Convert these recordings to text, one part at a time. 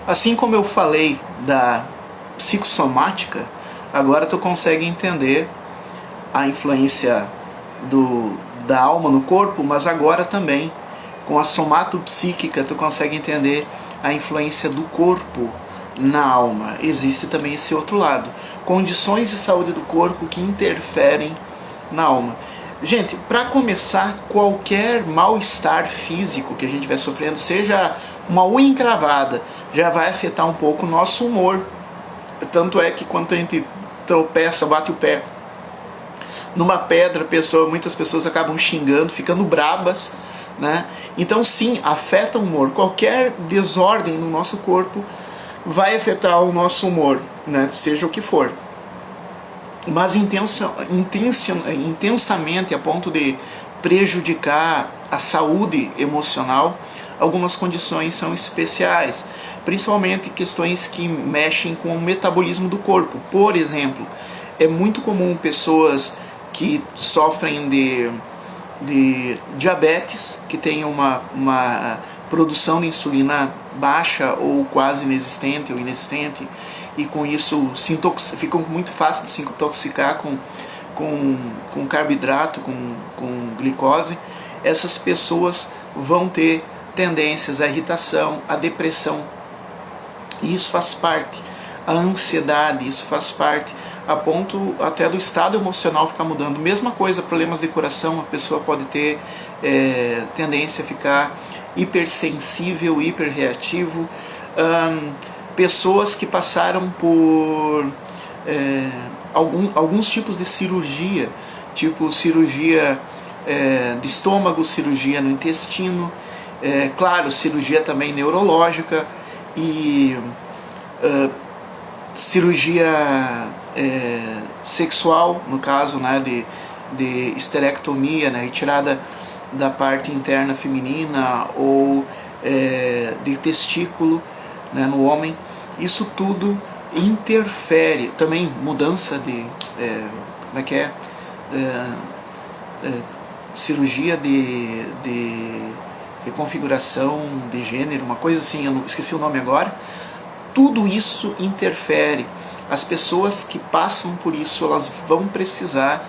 Assim como eu falei da psicossomática, agora tu consegue entender a influência da alma no corpo, mas agora também com a somatopsíquica tu consegue entender a influência do corpo na alma. Existe também esse outro lado, condições de saúde do corpo que interferem na alma. Gente, para começar, qualquer mal-estar físico que a gente estiver sofrendo, seja uma unha encravada, já vai afetar um pouco o nosso humor. Tanto é que quando a gente tropeça, bate o pé numa pedra, muitas pessoas acabam xingando, ficando brabas, né? Então sim, afeta o humor. Qualquer desordem no nosso corpo vai afetar o nosso humor, né? Seja o que for. Mas intensamente a ponto de prejudicar a saúde emocional, algumas condições são especiais, principalmente questões que mexem com o metabolismo do corpo. Por exemplo, é muito comum pessoas que sofrem de diabetes, que têm uma produção de insulina baixa ou quase inexistente ou inexistente, e com isso ficam muito fácil de se intoxicar com carboidrato, com glicose. Essas pessoas vão ter tendências à irritação, à depressão, e isso faz parte, a ansiedade, isso faz parte, a ponto até do estado emocional ficar mudando. Mesma coisa, problemas de coração, a pessoa pode ter tendência a ficar hipersensível, hiperreativo. Pessoas que passaram por alguns tipos de cirurgia, tipo cirurgia de estômago, cirurgia no intestino, claro, cirurgia também neurológica e cirurgia sexual, no caso, né, de esterectomia, né, retirada da parte interna feminina, ou de testículo, né, no homem. Isso tudo interfere. Também mudança de cirurgia de configuração de gênero, uma coisa assim, eu esqueci o nome agora. Tudo isso interfere. As pessoas que passam por isso, elas vão precisar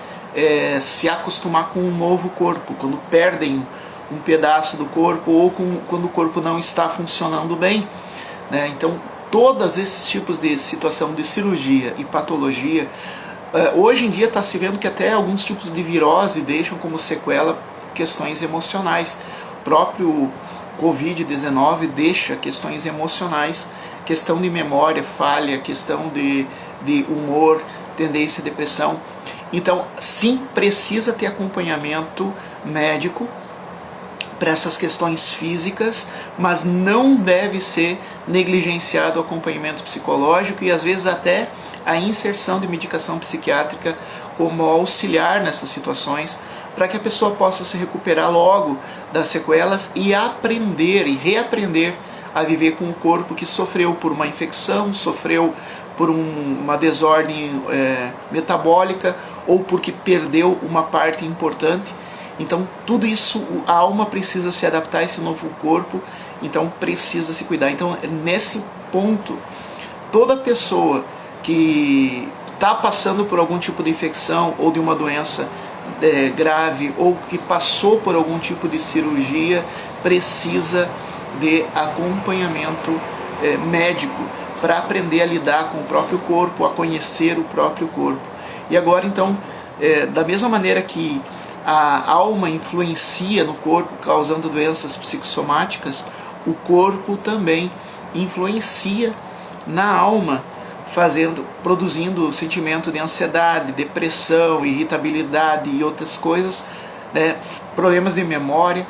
se acostumar com um novo corpo, quando perdem um pedaço do corpo, ou quando o corpo não está funcionando bem, né? Então, todos esses tipos de situação de cirurgia e patologia, hoje em dia está se vendo que até alguns tipos de virose deixam como sequela questões emocionais. O próprio Covid-19 deixa questões emocionais, questão de memória, falha, questão de humor, tendência à depressão. Então, sim, precisa ter acompanhamento médico para essas questões físicas, mas não deve ser negligenciado o acompanhamento psicológico e às vezes até a inserção de medicação psiquiátrica como auxiliar nessas situações, para que a pessoa possa se recuperar logo das sequelas e aprender e reaprender a viver com o corpo que sofreu por uma infecção, sofreu por uma desordem metabólica, ou porque perdeu uma parte importante. Então tudo isso, a alma precisa se adaptar a esse novo corpo, então precisa se cuidar. Então nesse ponto, toda pessoa que está passando por algum tipo de infecção ou de uma doença grave, ou que passou por algum tipo de cirurgia, precisa de acompanhamento médico para aprender a lidar com o próprio corpo, a conhecer o próprio corpo. E agora então, da mesma maneira que a alma influencia no corpo, causando doenças psicossomáticas, o corpo também influencia na alma, produzindo sentimento de ansiedade, depressão, irritabilidade e outras coisas, né, problemas de memória.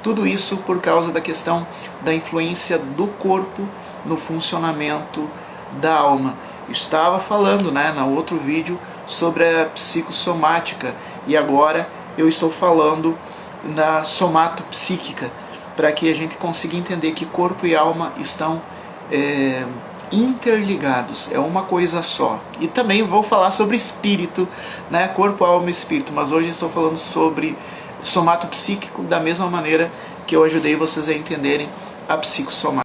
Tudo isso por causa da questão da influência do corpo no funcionamento da alma. Eu estava falando, né, no outro vídeo sobre a psicossomática, e agora eu estou falando da somatopsíquica, para que a gente consiga entender que corpo e alma estão interligados, é uma coisa só. E também vou falar sobre espírito, né, corpo, alma e espírito, mas hoje estou falando sobre somatopsíquico, da mesma maneira que eu ajudei vocês a entenderem a psicossomática.